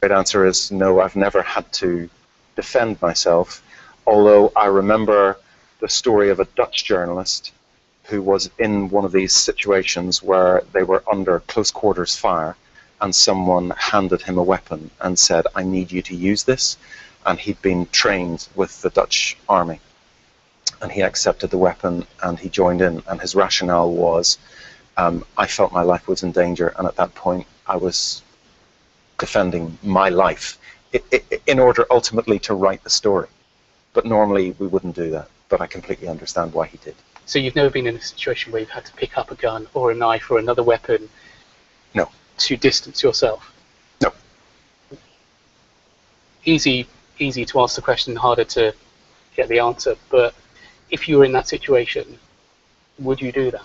great answer is no, I've never had to defend myself, although I remember the story of a Dutch journalist who was in one of these situations where they were under close quarters fire and someone handed him a weapon and said, I need you to use this. And he'd been trained with the Dutch army. And he accepted the weapon and he joined in. And his rationale was, I felt my life was in danger, and at that point I was defending my life in order ultimately to write the story. But normally we wouldn't do that. But I completely understand why he did. So you've never been in a situation where you've had to pick up a gun or a knife or another weapon? No. To distance yourself? No. Easy to ask the question, harder to get the answer. But if you were in that situation, would you do that?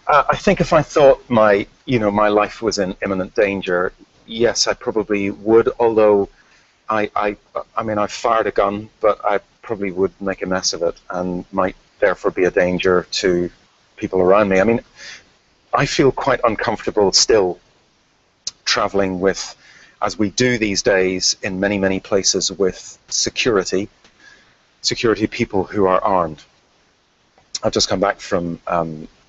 I think if I thought my life was in imminent danger, yes, I probably would. Although I mean, I've fired a gun, but I probably would make a mess of it and might therefore be a danger to people around me. I mean, I feel quite uncomfortable still traveling with, as we do these days in many, many places, with security people who are armed. I've just come back from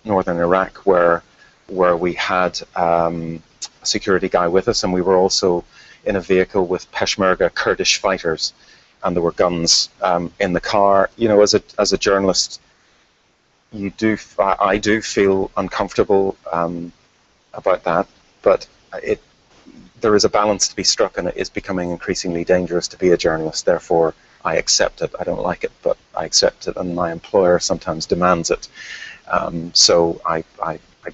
northern Iraq where we had a security guy with us, and we were also in a vehicle with Peshmerga Kurdish fighters, and there were guns in the car. You know, as a journalist, I do feel uncomfortable about that, but there is a balance to be struck, and it is becoming increasingly dangerous to be a journalist. Therefore, I accept it. I don't like it, but I accept it, and my employer sometimes demands it. So I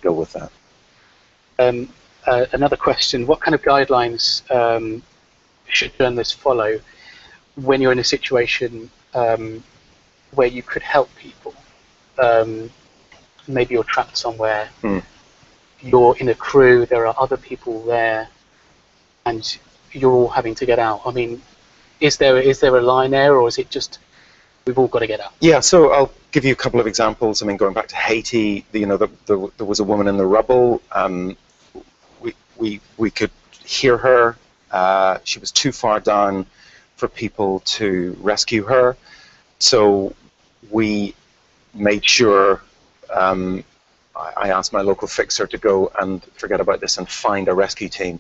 go with that. Another question: what kind of guidelines should journalists follow when you're in a situation where you could help people? Maybe you're trapped somewhere. You're in a crew. There are other people there, and you're all having to get out. I mean, is there a line there, or is it just we've all got to get out? Yeah. So I'll give you a couple of examples. I mean, going back to Haiti, there was a woman in the rubble. We could hear her. She was too far down for people to rescue her, so we made sure. I asked my local fixer to go and forget about this and find a rescue team,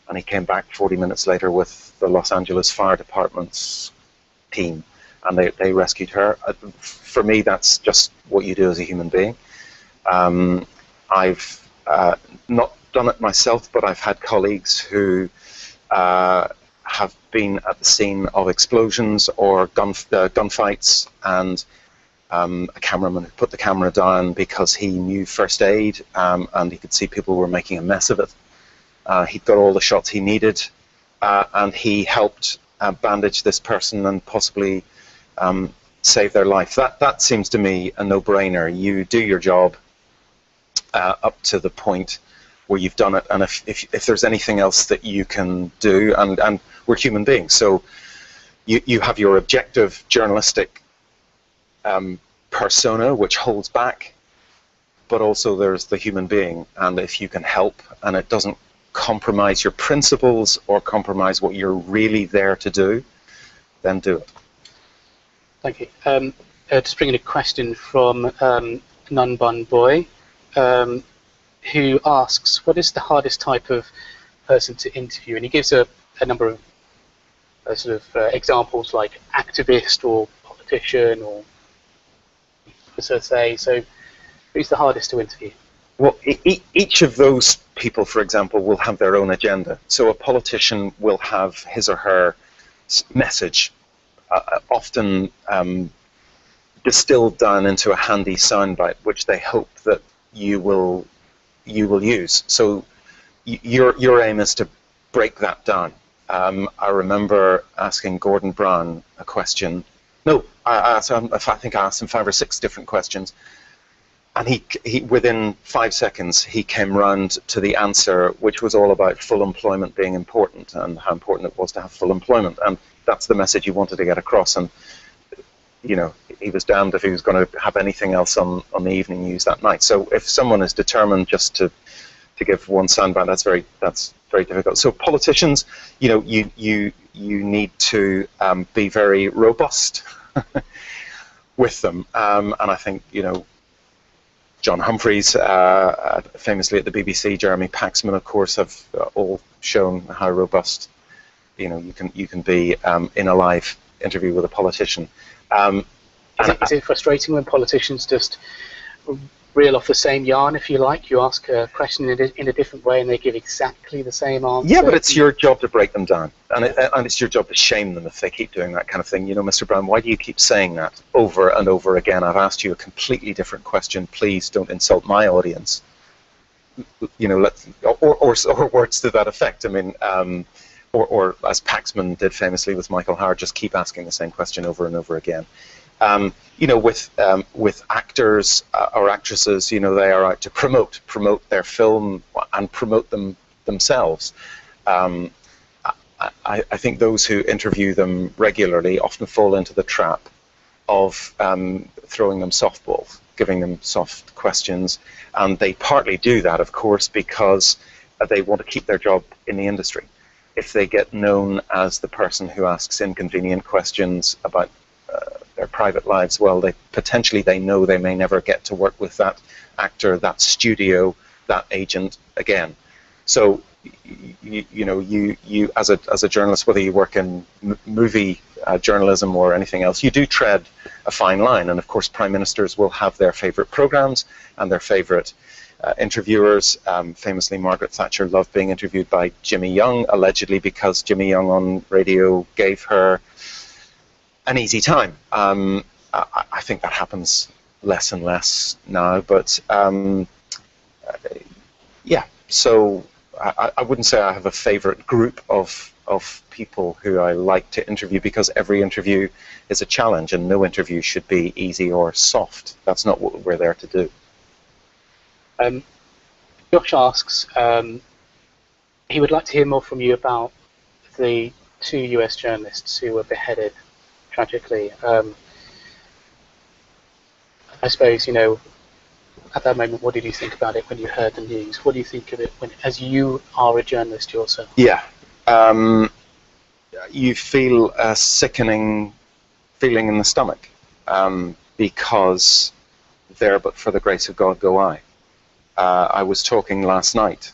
and he came back 40 minutes later with the Los Angeles Fire Department's team, and they rescued her. For me, that's just what you do as a human being. I've not done it myself, but I've had colleagues who have been at the scene of explosions or gunfights, and a cameraman who put the camera down because he knew first aid, and he could see people were making a mess of it. He'd got all the shots he needed, and he helped bandage this person and possibly save their life. That seems to me a no-brainer. You do your job up to the point where you've done it, and if there's anything else that you can do, and we're human beings, so you have your objective journalistic persona, which holds back, but also there's the human being, and if you can help and it doesn't compromise your principles or compromise what you're really there to do, then do it. Thank you. Just bringing a question from Nunbun Boy, who asks, what is the hardest type of person to interview? And he gives a number of examples, like activist or politician or so say. So who's the hardest to interview? Well, each of those people, for example, will have their own agenda. So a politician will have his or her message, often distilled down into a handy soundbite, which they hope that you will use. So your aim is to break that down. I remember asking Gordon Brown a question. No, I think I asked him 5 or 6 different questions, and he within 5 seconds he came round to the answer, which was all about full employment being important and how important it was to have full employment, and that's the message he wanted to get across. And you know, he was damned if he was going to have anything else on the evening news that night. So if someone is determined just to give one soundbite, that's very difficult. So politicians, you need to be very robust with them, and I think John Humphreys, famously at the BBC, Jeremy Paxman, of course, have all shown how robust you can be in a live interview with a politician. Is it frustrating when politicians just reel off the same yarn, if you like? You ask a question in a different way and they give exactly the same answer? Yeah, but it's your job to break them down, and it's your job to shame them if they keep doing that kind of thing. Mr. Brown, why do you keep saying that over and over again? I've asked you a completely different question. Please don't insult my audience. Or words to that effect. I mean, or as Paxman did famously with Michael Howard, just keep asking the same question over and over again. With actors or actresses, they are out to promote their film and promote them themselves. I think those who interview them regularly often fall into the trap of throwing them softballs, giving them soft questions, and they partly do that, of course, because they want to keep their job in the industry. If they get known as the person who asks inconvenient questions about their private lives, well, they know they may never get to work with that actor, that studio, that agent again. So you as a journalist, whether you work in movie journalism or anything else, you do tread a fine line. And of course, prime ministers will have their favorite programs and their favorite interviewers. Famously, Margaret Thatcher loved being interviewed by Jimmy Young, allegedly because Jimmy Young on radio gave her an easy time. I think that happens less and less now, but yeah, so I wouldn't say I have a favorite group of people who I like to interview, because every interview is a challenge and no interview should be easy or soft. That's not what we're there to do. Josh asks, he would like to hear more from you about the 2 US journalists who were beheaded tragically. I suppose, at that moment, what did you think about it when you heard the news? What do you think of it as you are a journalist yourself? Yeah. You feel a sickening feeling in the stomach, because there but for the grace of God go I. I was talking last night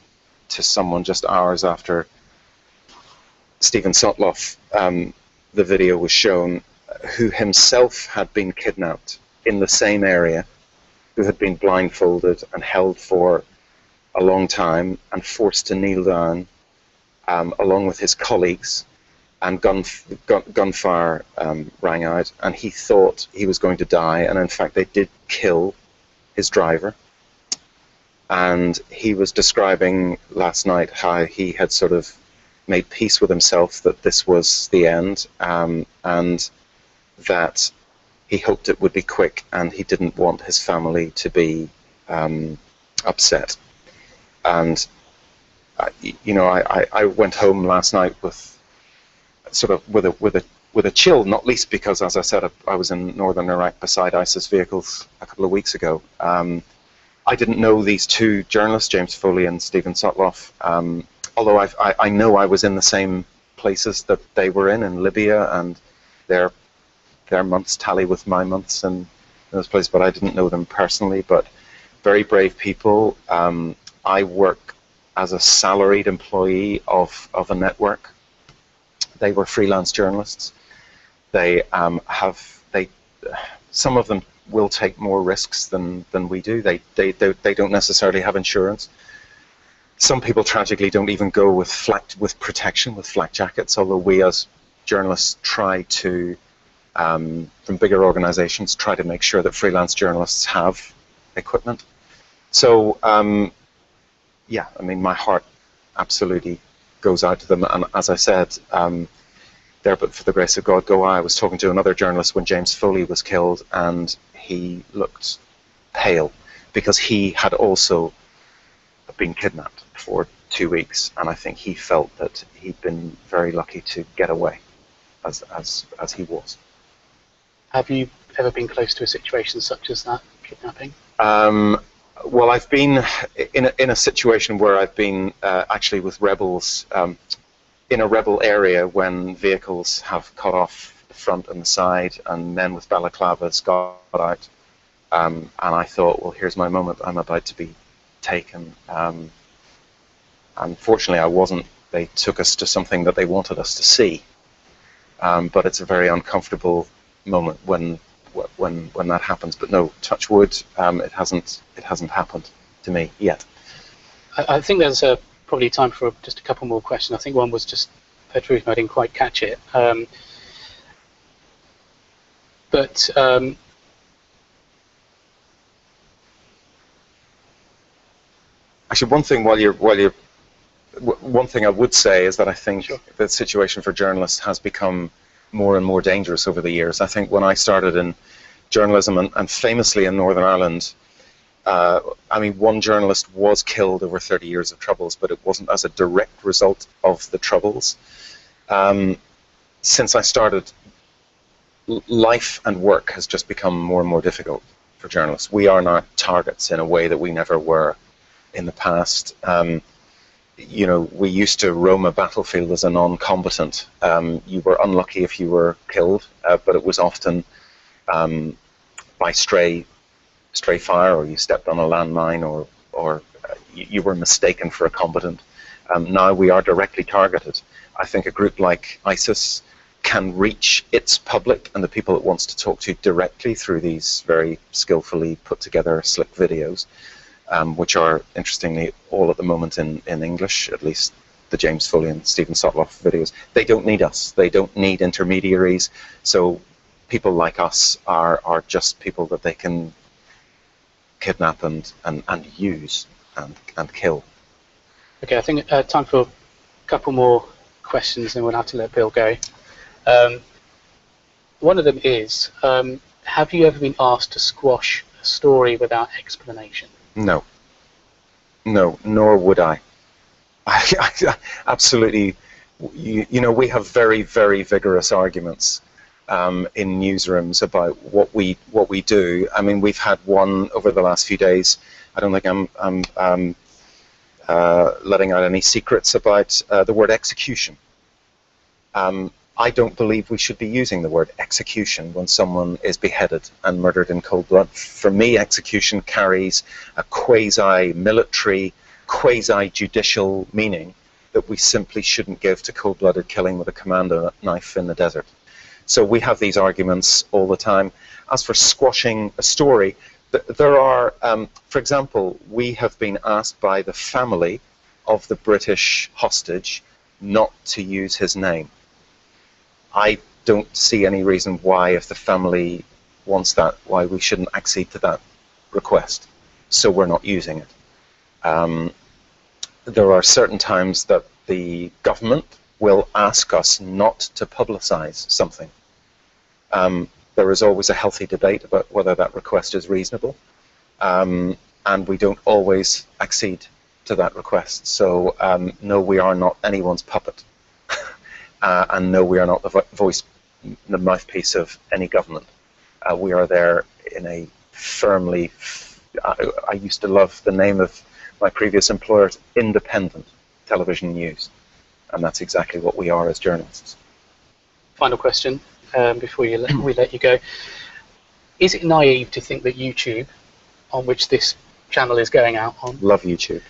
to someone just hours after Stephen Sotloff, the video was shown, who himself had been kidnapped in the same area, who had been blindfolded and held for a long time and forced to kneel down, along with his colleagues, and gunfire rang out, and he thought he was going to die, and in fact they did kill his driver. And he was describing last night how he had sort of made peace with himself that this was the end, and that he hoped it would be quick, and he didn't want his family to be upset. And I went home last night with sort of with a chill, not least because, as I said, I was in northern Iraq beside ISIS vehicles a couple of weeks ago. I didn't know these 2 journalists, James Foley and Stephen Sotloff, although I know I was in the same places that they were in Libya, and their months tally with my months in those places, but I didn't know them personally. But very brave people. I work as a salaried employee of a network. They were freelance journalists. They some of them will take more risks than we do. They don't necessarily have insurance. Some people tragically don't even go with protection, with flak jackets, although we as journalists try to, from bigger organizations, try to make sure that freelance journalists have equipment. So yeah, I mean, my heart absolutely goes out to them, and as I said, there but for the grace of God go I. I was talking to another journalist when James Foley was killed, and he looked pale because he had also been kidnapped for 2 weeks, and I think he felt that he'd been very lucky to get away as he was. Have you ever been close to a situation such as that, kidnapping? Well, I've been in a situation where I've been actually with rebels in a rebel area when vehicles have cut off the front and the side, and men with balaclavas got out. And I thought, well, here's my moment. I'm about to be taken. Unfortunately, I wasn't. They took us to something that they wanted us to see. But it's a very uncomfortable moment when that happens. But no, touch wood, it hasn't happened to me yet. I think there's probably time for just a couple more questions. I think one was just per truth, I didn't quite catch it. Actually, one thing I would say is that I think the situation for journalists has become more and more dangerous over the years. I think when I started in journalism, and famously in Northern Ireland, I mean, one journalist was killed over 30 years of Troubles, but it wasn't as a direct result of the Troubles. Since I started, life and work has just become more and more difficult for journalists. We are now targets in a way that we never were in the past. You know, we used to roam a battlefield as a non-combatant. You were unlucky if you were killed, but it was often by stray fire, or you stepped on a landmine, or you were mistaken for a combatant. Now we are directly targeted. I think a group like ISIS can reach its public and the people it wants to talk to directly through these very skillfully put together slick videos, which are, interestingly, all at the moment in English, at least the James Foley and Stephen Sotloff videos. They don't need us. They don't need intermediaries. So people like us are just people that they can kidnap and use and kill. Okay, I think time for a couple more questions, and we'll have to let Bill go. One of them is, have you ever been asked to squash a story without explanation? No. No, nor would I. I absolutely, you know, we have very, very vigorous arguments in newsrooms about what we do. I mean, we've had one over the last few days. I don't think I'm letting out any secrets about the word execution. I don't believe we should be using the word execution when someone is beheaded and murdered in cold blood. For me, execution carries a quasi-military, quasi-judicial meaning that we simply shouldn't give to cold-blooded killing with a commando knife in the desert. So we have these arguments all the time. As for squashing a story, there are, for example, we have been asked by the family of the British hostage not to use his name. I don't see any reason why, if the family wants that, why we shouldn't accede to that request. So we're not using it. There are certain times that the government will ask us not to publicize something. There is always a healthy debate about whether that request is reasonable, and we don't always accede to that request. So no, we are not anyone's puppet. And no, we are not the mouthpiece of any government. We are there in a firmly, I used to love the name of my previous employers, independent television news. And that's exactly what we are as journalists. Final question before we let you go. Is it naive to think that YouTube, on which this channel is going out on... Love YouTube.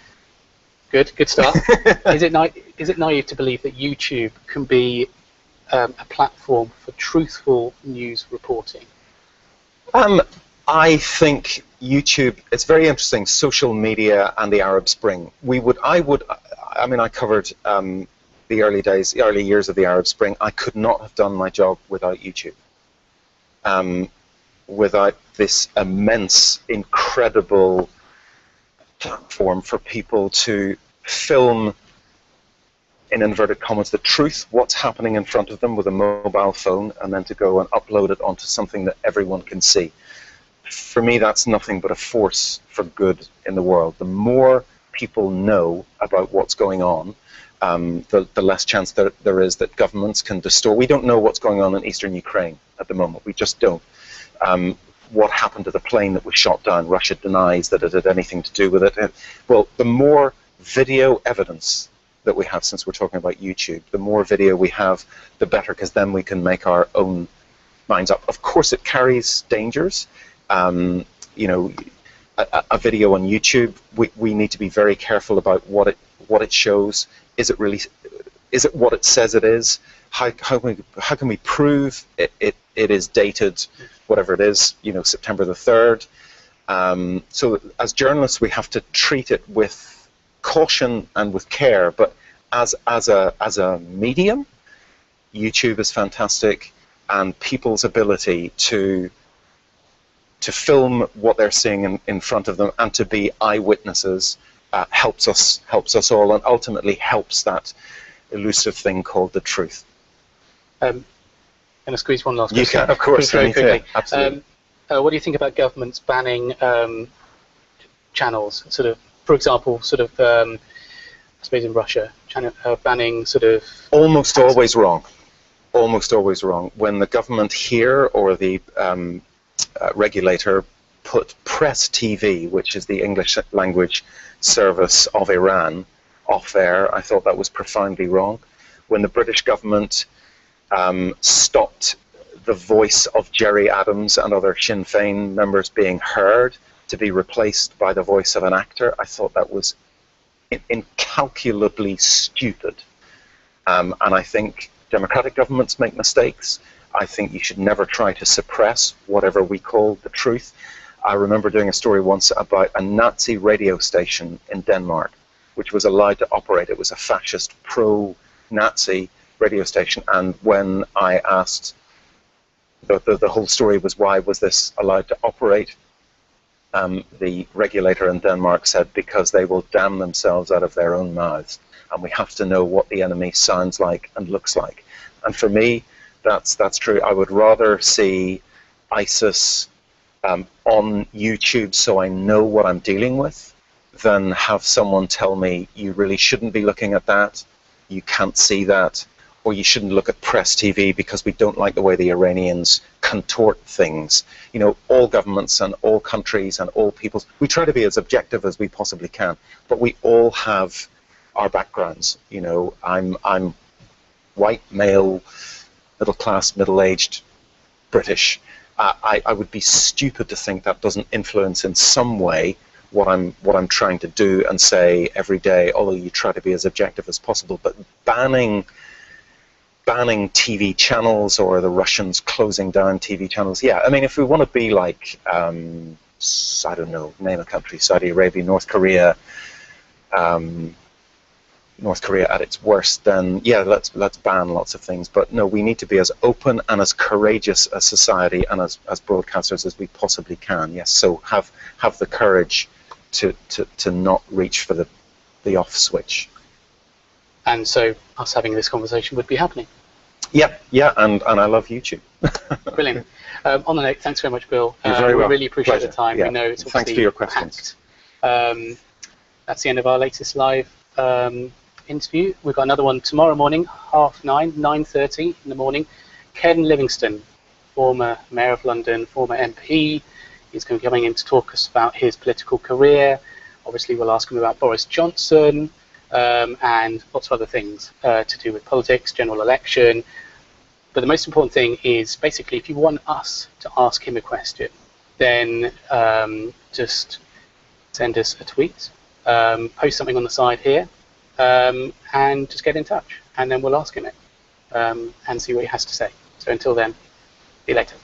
Good start. Is it naive to believe that YouTube can be a platform for truthful news reporting? I think YouTube, it's very interesting, social media and the Arab Spring. I mean, I covered the early years of the Arab Spring. I could not have done my job without YouTube. Without this immense, incredible platform for people to film, in inverted commas, the truth, what's happening in front of them with a mobile phone, and then to go and upload it onto something that everyone can see. For me, that's nothing but a force for good in the world. The more people know about what's going on, the less chance there is that governments can distort. We don't know what's going on in eastern Ukraine at the moment. We just don't. what happened to the plane that was shot down. Russia denies that it had anything to do with it. Well, the more video evidence that we have, since we're talking about YouTube, the more video we have, the better, because then we can make our own minds up. Of course, it carries dangers. You know, a video on YouTube, we need to be very careful about what it shows. Is it what it says it is? How can we prove it is dated, whatever it is, you know, September the 3rd? So as journalists, we have to treat it with caution and with care. But as a medium, YouTube is fantastic, and people's ability to film what they're seeing in front of them and to be eyewitnesses helps us all, and ultimately helps that elusive thing called the truth. Going to squeeze one last question. You can, of course. Very quickly. Yeah, absolutely. What do you think about governments banning channels? Sort of, for example, sort of, I suppose in Russia, banning sort of. Almost always wrong. Almost always wrong. When the government here or the regulator put Press TV, which is the English language service of Iran, off air, I thought that was profoundly wrong. When the British government stopped the voice of Jerry Adams and other Sinn Féin members being heard to be replaced by the voice of an actor, I thought that was incalculably stupid. And I think democratic governments make mistakes. I think you should never try to suppress whatever we call the truth. I remember doing a story once about a Nazi radio station in Denmark, which was allowed to operate. It was a fascist, pro-Nazi radio station, and when I asked, the whole story was, why was this allowed to operate? The regulator in Denmark said, because they will damn themselves out of their own mouths, and we have to know what the enemy sounds like and looks like. And for me, that's true. I would rather see ISIS on YouTube so I know what I'm dealing with than have someone tell me, you really shouldn't be looking at that, you can't see that, or you shouldn't look at Press TV because we don't like the way the Iranians contort things. You know, all governments and all countries and all peoples, we try to be as objective as we possibly can, but we all have our backgrounds. You know, I'm white, male, middle class, middle-aged, British. I would be stupid to think that doesn't influence in some way what I'm trying to do and say every day, although you try to be as objective as possible. But banning TV channels, or the Russians closing down TV channels, yeah, I mean, if we want to be like, I don't know, name a country, Saudi Arabia, North Korea at its worst, then yeah, let's ban lots of things. But no, we need to be as open and as courageous a society and as broadcasters as we possibly can. Yes, so have the courage to not reach for the off switch. And so us having this conversation would be happening. Yeah, and I love YouTube. Brilliant. On the note, thanks very much, Bill. You're very welcome. We really appreciate the time. Yeah. We know it's thanks for your questions. That's the end of our latest live interview. We've got another one tomorrow morning, 9:30 in the morning. Ken Livingstone, former Mayor of London, former MP. He's going to be coming in to talk us about his political career. Obviously, we'll ask him about Boris Johnson and lots of other things to do with politics, general election. But the most important thing is basically, if you want us to ask him a question, then just send us a tweet, post something on the side here, and just get in touch, and then we'll ask him it and see what he has to say. So until then, see you later.